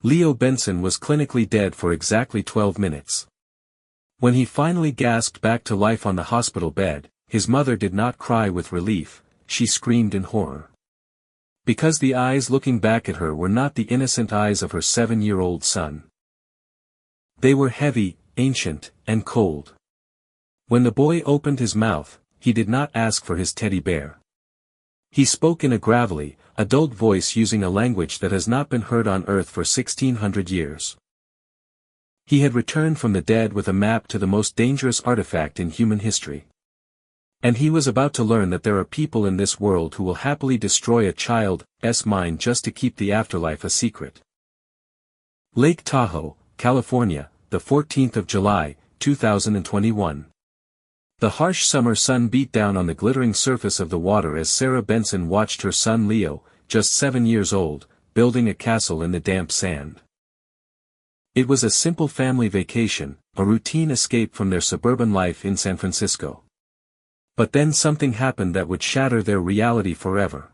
Leo Benson was clinically dead for exactly 12 minutes. When he finally gasped back to life on the hospital bed, his mother did not cry with relief, she screamed in horror. Because the eyes looking back at her were not the innocent eyes of her 7-year-old son. They were heavy, ancient, and cold. When the boy opened his mouth, he did not ask for his teddy bear. He spoke in a gravelly, adult voice using a language that has not been heard on Earth for 1600 years. He had returned from the dead with a map to the most dangerous artifact in human history. And he was about to learn that there are people in this world who will happily destroy a child's mind just to keep the afterlife a secret. Lake Tahoe, California, the 14th of July, 2021. The harsh summer sun beat down on the glittering surface of the water as Sarah Benson watched her son Leo, just 7 years old, building a castle in the damp sand. It was a simple family vacation, a routine escape from their suburban life in San Francisco. But then something happened that would shatter their reality forever.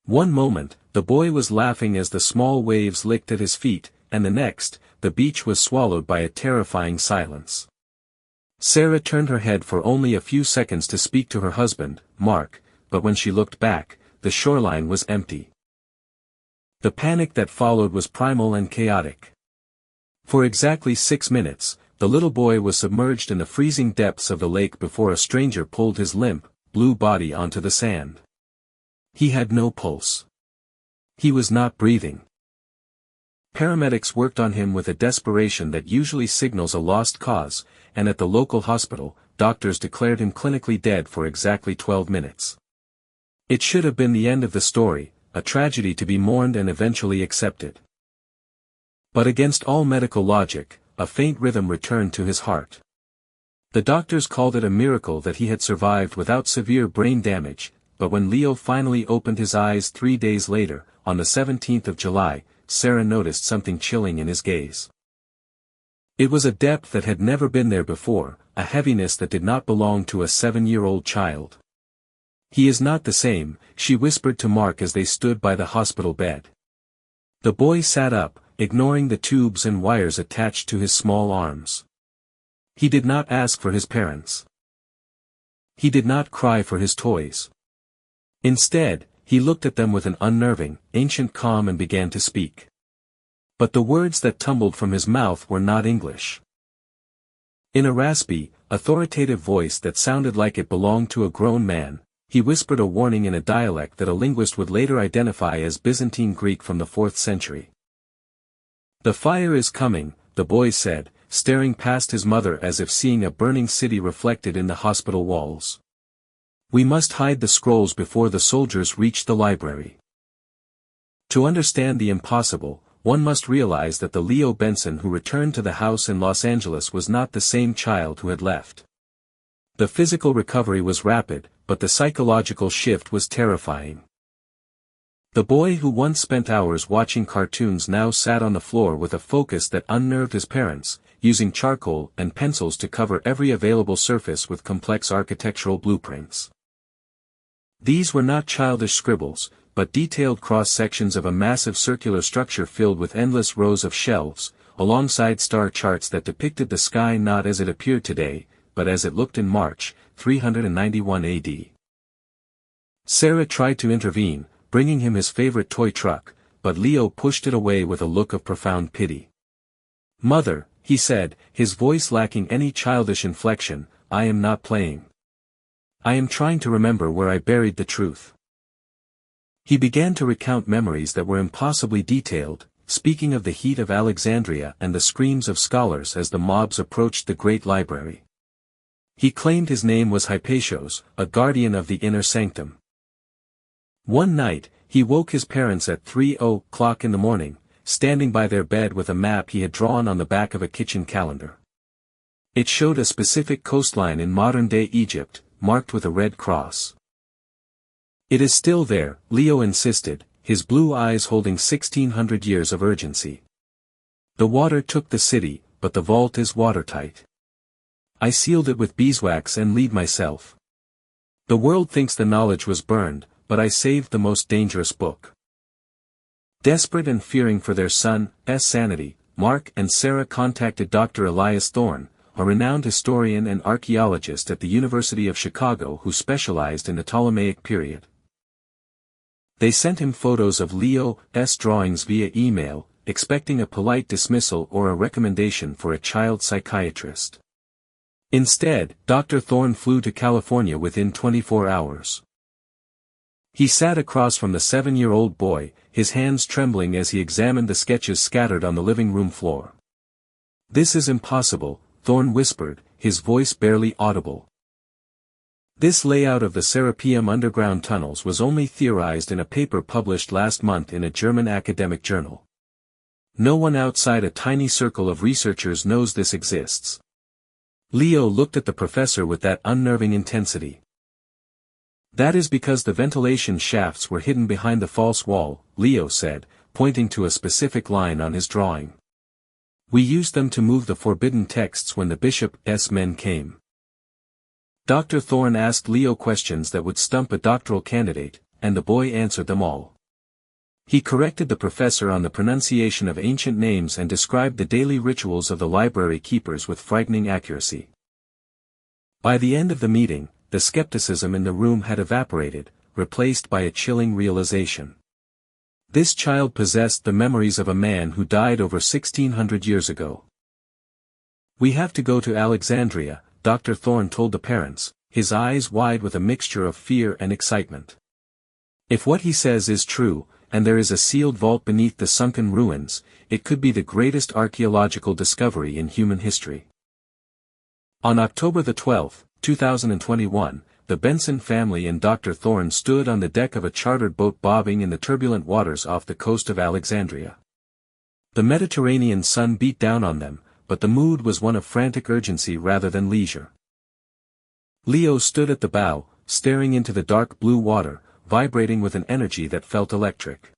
One moment, the boy was laughing as the small waves licked at his feet, and the next, the beach was swallowed by a terrifying silence. Sarah turned her head for only a few seconds to speak to her husband, Mark, but when she looked back, the shoreline was empty. The panic that followed was primal and chaotic. For exactly 6 minutes, the little boy was submerged in the freezing depths of the lake before a stranger pulled his limp, blue body onto the sand. He had no pulse. He was not breathing. Paramedics worked on him with a desperation that usually signals a lost cause, and at the local hospital, doctors declared him clinically dead for exactly 12 minutes. It should have been the end of the story, a tragedy to be mourned and eventually accepted. But against all medical logic, a faint rhythm returned to his heart. The doctors called it a miracle that he had survived without severe brain damage, but when Leo finally opened his eyes 3 days later, on the 17th of July, Sarah noticed something chilling in his gaze. It was a depth that had never been there before, a heaviness that did not belong to a 7-year-old child. "He is not the same," she whispered to Mark as they stood by the hospital bed. The boy sat up, ignoring the tubes and wires attached to his small arms. He did not ask for his parents. He did not cry for his toys. Instead, he looked at them with an unnerving, ancient calm and began to speak. But the words that tumbled from his mouth were not English. In a raspy, authoritative voice that sounded like it belonged to a grown man, he whispered a warning in a dialect that a linguist would later identify as Byzantine Greek from the 4th century. "The fire is coming," the boy said, staring past his mother as if seeing a burning city reflected in the hospital walls. "We must hide the scrolls before the soldiers reach the library." To understand the impossible, one must realize that the Leo Benson who returned to the house in Los Angeles was not the same child who had left. The physical recovery was rapid, but the psychological shift was terrifying. The boy who once spent hours watching cartoons now sat on the floor with a focus that unnerved his parents, using charcoal and pencils to cover every available surface with complex architectural blueprints. These were not childish scribbles, but detailed cross-sections of a massive circular structure filled with endless rows of shelves, alongside star charts that depicted the sky not as it appeared today, but as it looked in March, 391 AD. Sarah tried to intervene, bringing him his favorite toy truck, but Leo pushed it away with a look of profound pity. "Mother," he said, his voice lacking any childish inflection, "I am not playing. I am trying to remember where I buried the truth." He began to recount memories that were impossibly detailed, speaking of the heat of Alexandria and the screams of scholars as the mobs approached the great library. He claimed his name was Hypatios, a guardian of the inner sanctum. One night, he woke his parents at 3:00 in the morning, standing by their bed with a map he had drawn on the back of a kitchen calendar. It showed a specific coastline in modern-day Egypt, marked with a red cross. "It is still there," Leo insisted, his blue eyes holding 1600 years of urgency. "The water took the city, but the vault is watertight. I sealed it with beeswax and lead myself. The world thinks the knowledge was burned, but I saved the most dangerous book." Desperate and fearing for their son's sanity, Mark and Sarah contacted Dr. Elias Thorne, a renowned historian and archaeologist at the University of Chicago who specialized in the Ptolemaic period. They sent him photos of Leo's drawings via email, expecting a polite dismissal or a recommendation for a child psychiatrist. Instead, Dr. Thorne flew to California within 24 hours. He sat across from the 7-year-old boy, his hands trembling as he examined the sketches scattered on the living room floor. "This is impossible," Thorne whispered, his voice barely audible. This layout of the Serapeum underground tunnels was only theorized in a paper published last month in a German academic journal. No one outside a tiny circle of researchers knows this exists. Leo looked at the professor with that unnerving intensity. "That is because the ventilation shafts were hidden behind the false wall," Leo said, pointing to a specific line on his drawing. "We used them to move the forbidden texts when the bishop's men came." Dr. Thorne asked Leo questions that would stump a doctoral candidate, and the boy answered them all. He corrected the professor on the pronunciation of ancient names and described the daily rituals of the library keepers with frightening accuracy. By the end of the meeting, the skepticism in the room had evaporated, replaced by a chilling realization. This child possessed the memories of a man who died over 1600 years ago. "We have to go to Alexandria," Dr. Thorne told the parents, his eyes wide with a mixture of fear and excitement. "If what he says is true, and there is a sealed vault beneath the sunken ruins, it could be the greatest archaeological discovery in human history." On October 12, 2021, the Benson family and Dr. Thorne stood on the deck of a chartered boat bobbing in the turbulent waters off the coast of Alexandria. The Mediterranean sun beat down on them, but the mood was one of frantic urgency rather than leisure. Leo stood at the bow, staring into the dark blue water, vibrating with an energy that felt electric.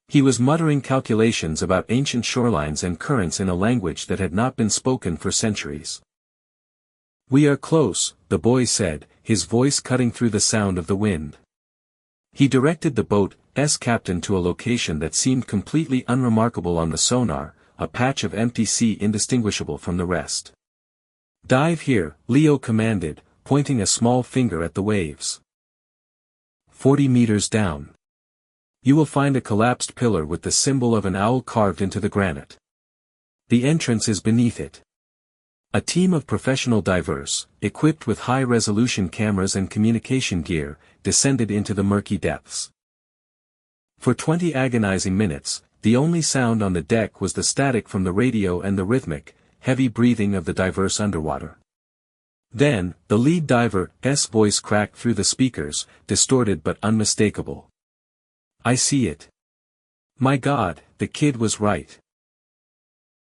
He was muttering calculations about ancient shorelines and currents in a language that had not been spoken for centuries. "We are close," the boy said, his voice cutting through the sound of the wind. He directed the boat's captain to a location that seemed completely unremarkable on the sonar, a patch of empty sea indistinguishable from the rest. "Dive here," Leo commanded, pointing a small finger at the waves. 40 meters down. You will find a collapsed pillar with the symbol of an owl carved into the granite. The entrance is beneath it. A team of professional divers, equipped with high-resolution cameras and communication gear, descended into the murky depths. For 20 agonizing minutes, the only sound on the deck was the static from the radio and the rhythmic, heavy breathing of the divers underwater. Then, the lead diver's voice cracked through the speakers, distorted but unmistakable. "I see it. My God, the kid was right.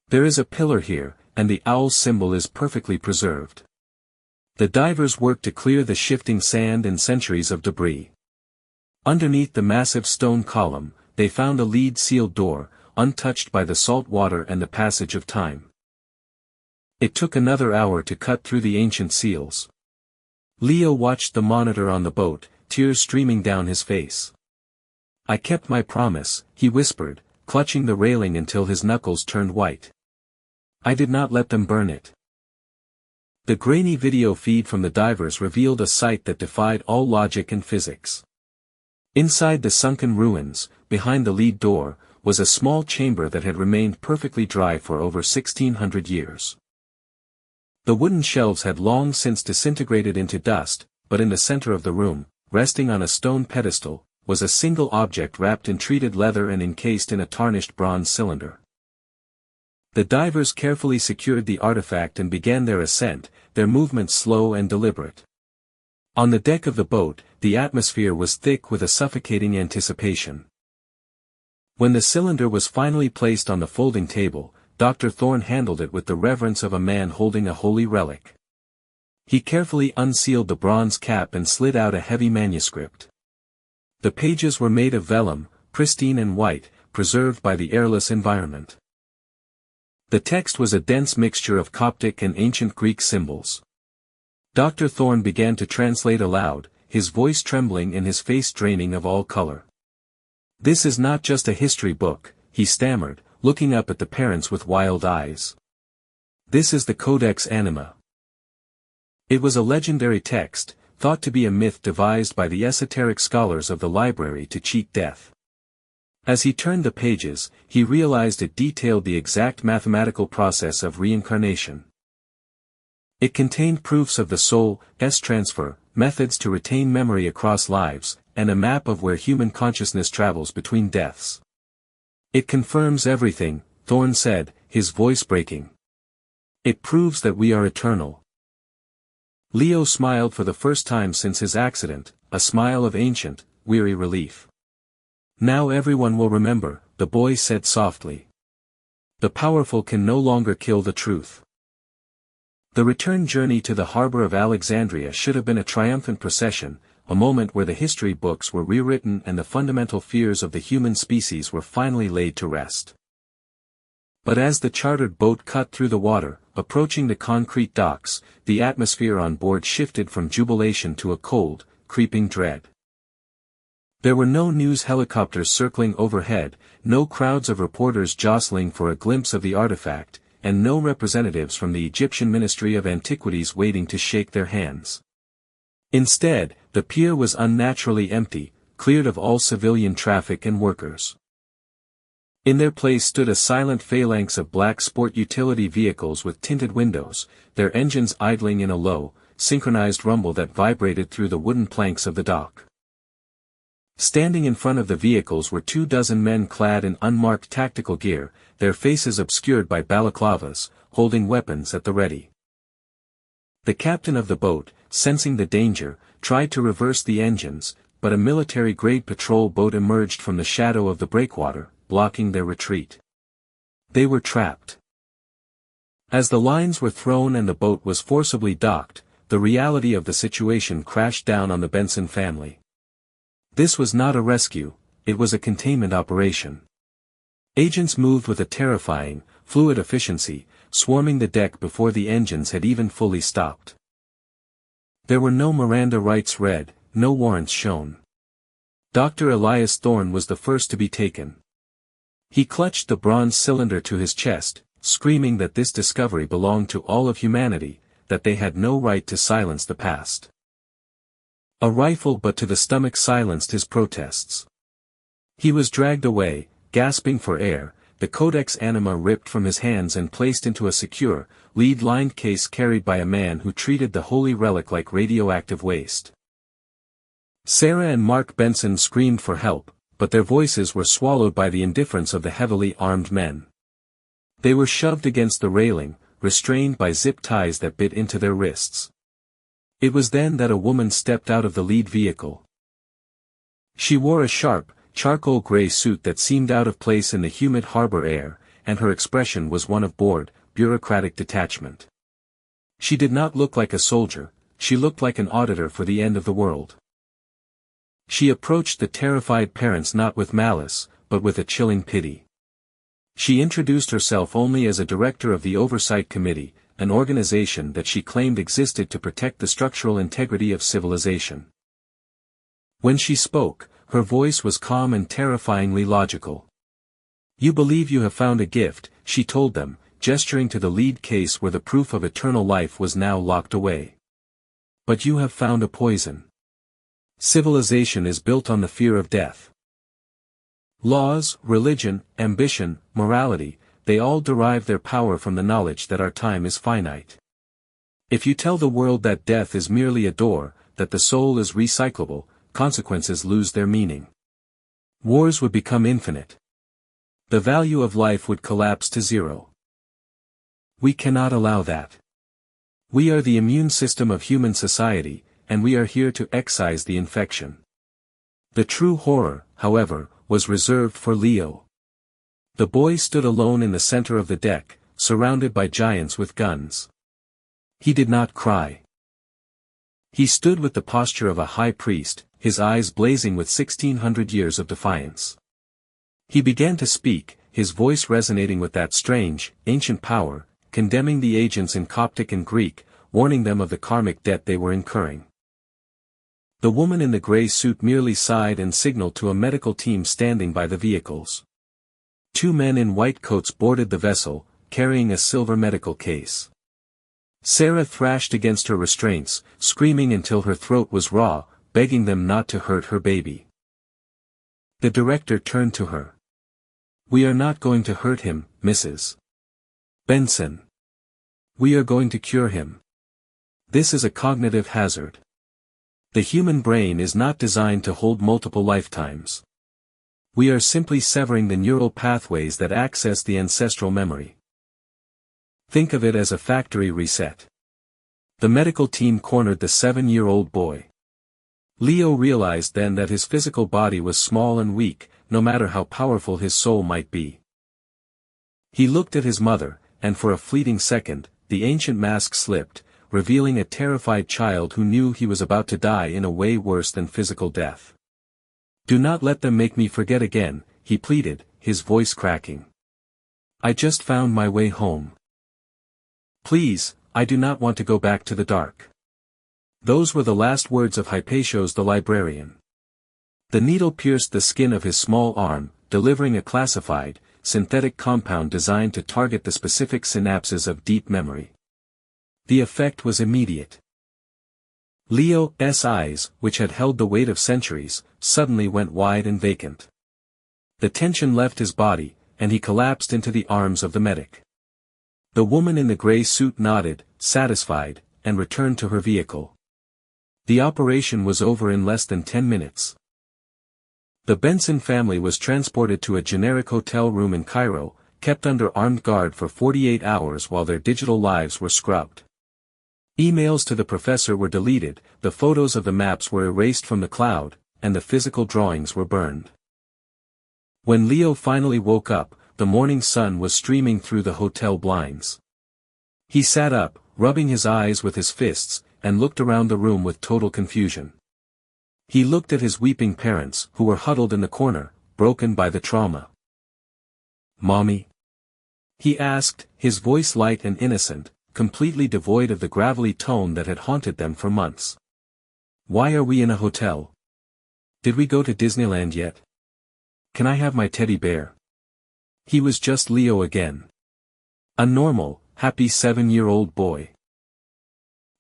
There is a pillar here, and the owl's symbol is perfectly preserved." The divers worked to clear the shifting sand and centuries of debris. Underneath the massive stone column, they found a lead-sealed door, untouched by the salt water and the passage of time. It took another hour to cut through the ancient seals. Leo watched the monitor on the boat, tears streaming down his face. "I kept my promise," he whispered, clutching the railing until his knuckles turned white. "I did not let them burn it." The grainy video feed from the divers revealed a sight that defied all logic and physics. Inside the sunken ruins, behind the lead door, was a small chamber that had remained perfectly dry for over 1600 years. The wooden shelves had long since disintegrated into dust, but in the center of the room, resting on a stone pedestal, was a single object wrapped in treated leather and encased in a tarnished bronze cylinder. The divers carefully secured the artifact and began their ascent, their movements slow and deliberate. On the deck of the boat, the atmosphere was thick with a suffocating anticipation. When the cylinder was finally placed on the folding table, Dr. Thorne handled it with the reverence of a man holding a holy relic. He carefully unsealed the bronze cap and slid out a heavy manuscript. The pages were made of vellum, pristine and white, preserved by the airless environment. The text was a dense mixture of Coptic and ancient Greek symbols. Dr. Thorne began to translate aloud, his voice trembling and his face draining of all color. "This is not just a history book," he stammered, looking up at the parents with wild eyes. "This is the Codex Anima." It was a legendary text, thought to be a myth devised by the esoteric scholars of the library to cheat death. As he turned the pages, he realized it detailed the exact mathematical process of reincarnation. It contained proofs of the soul's transfer, methods to retain memory across lives, and a map of where human consciousness travels between deaths. "It confirms everything," Thorne said, his voice breaking. "It proves that we are eternal." Leo smiled for the first time since his accident, a smile of ancient, weary relief. "Now everyone will remember," the boy said softly. "The powerful can no longer kill the truth." The return journey to the harbor of Alexandria should have been a triumphant procession, a moment where the history books were rewritten and the fundamental fears of the human species were finally laid to rest. But as the chartered boat cut through the water, approaching the concrete docks, the atmosphere on board shifted from jubilation to a cold, creeping dread. There were no news helicopters circling overhead, no crowds of reporters jostling for a glimpse of the artifact, and no representatives from the Egyptian Ministry of Antiquities waiting to shake their hands. Instead, the pier was unnaturally empty, cleared of all civilian traffic and workers. In their place stood a silent phalanx of black sport utility vehicles with tinted windows, their engines idling in a low, synchronized rumble that vibrated through the wooden planks of the dock. Standing in front of the vehicles were 24 men clad in unmarked tactical gear, their faces obscured by balaclavas, holding weapons at the ready. The captain of the boat, sensing the danger, tried to reverse the engines, but a military-grade patrol boat emerged from the shadow of the breakwater, blocking their retreat. They were trapped. As the lines were thrown and the boat was forcibly docked, the reality of the situation crashed down on the Benson family. This was not a rescue, it was a containment operation. Agents moved with a terrifying, fluid efficiency, swarming the deck before the engines had even fully stopped. There were no Miranda rights read, no warrants shown. Dr. Elias Thorne was the first to be taken. He clutched the bronze cylinder to his chest, screaming that this discovery belonged to all of humanity, that they had no right to silence the past. A rifle but to the stomach silenced his protests. He was dragged away, gasping for air, the Codex Anima ripped from his hands and placed into a secure, lead-lined case carried by a man who treated the holy relic like radioactive waste. Sarah and Mark Benson screamed for help, but their voices were swallowed by the indifference of the heavily armed men. They were shoved against the railing, restrained by zip ties that bit into their wrists. It was then that a woman stepped out of the lead vehicle. She wore a sharp, charcoal gray suit that seemed out of place in the humid harbor air, and her expression was one of bored, bureaucratic detachment. She did not look like a soldier, she looked like an auditor for the end of the world. She approached the terrified parents not with malice, but with a chilling pity. She introduced herself only as a director of the Oversight Committee, an organization that she claimed existed to protect the structural integrity of civilization. When she spoke, her voice was calm and terrifyingly logical. "You believe you have found a gift," she told them, gesturing to the lead case where the proof of eternal life was now locked away. "But you have found a poison. Civilization is built on the fear of death. Laws, religion, ambition, morality, they all derive their power from the knowledge that our time is finite. If you tell the world that death is merely a door, that the soul is recyclable, consequences lose their meaning. Wars would become infinite. The value of life would collapse to zero. We cannot allow that. We are the immune system of human society, and we are here to excise the infection." The true horror, however, was reserved for Leo. The boy stood alone in the center of the deck, surrounded by giants with guns. He did not cry. He stood with the posture of a high priest, his eyes blazing with 1,600 years of defiance. He began to speak, his voice resonating with that strange, ancient power, condemning the agents in Coptic and Greek, warning them of the karmic debt they were incurring. The woman in the gray suit merely sighed and signaled to a medical team standing by the vehicles. 2 men in white coats boarded the vessel, carrying a silver medical case. Sarah thrashed against her restraints, screaming until her throat was raw, begging them not to hurt her baby. The director turned to her. "We are not going to hurt him, Mrs. Benson. We are going to cure him. This is a cognitive hazard. The human brain is not designed to hold multiple lifetimes. We are simply severing the neural pathways that access the ancestral memory. Think of it as a factory reset." The medical team cornered the 7-year-old boy. Leo realized then that his physical body was small and weak, no matter how powerful his soul might be. He looked at his mother, and for a fleeting second, the ancient mask slipped, revealing a terrified child who knew he was about to die in a way worse than physical death. "Do not let them make me forget again," he pleaded, his voice cracking. "I just found my way home. Please, I do not want to go back to the dark." Those were the last words of Hypatios the librarian. The needle pierced the skin of his small arm, delivering a classified, synthetic compound designed to target the specific synapses of deep memory. The effect was immediate. Leo's eyes, which had held the weight of centuries, suddenly went wide and vacant. The tension left his body, and he collapsed into the arms of the medic. The woman in the gray suit nodded, satisfied, and returned to her vehicle. The operation was over in less than 10 minutes. The Benson family was transported to a generic hotel room in Cairo, kept under armed guard for 48 hours while their digital lives were scrubbed. Emails to the professor were deleted, the photos of the maps were erased from the cloud, and the physical drawings were burned. When Leo finally woke up, the morning sun was streaming through the hotel blinds. He sat up, rubbing his eyes with his fists, and looked around the room with total confusion. He looked at his weeping parents, who were huddled in the corner, broken by the trauma. "Mommy?" he asked, his voice light and innocent, completely devoid of the gravelly tone that had haunted them for months. "Why are we in a hotel? Did we go to Disneyland yet? Can I have my teddy bear?" He was just Leo again. A normal, happy 7-year-old boy.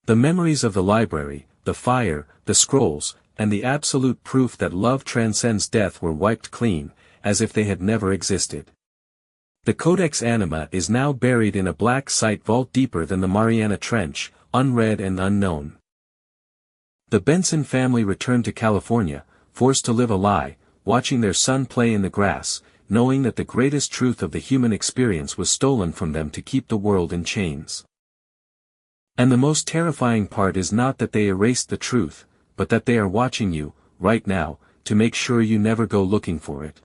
The memories of the library, the fire, the scrolls, and the absolute proof that love transcends death were wiped clean, as if they had never existed. The Codex Anima is now buried in a black site vault deeper than the Mariana Trench, unread and unknown. The Benson family returned to California, forced to live a lie, watching their son play in the grass, knowing that the greatest truth of the human experience was stolen from them to keep the world in chains. And the most terrifying part is not that they erased the truth, but that they are watching you, right now, to make sure you never go looking for it.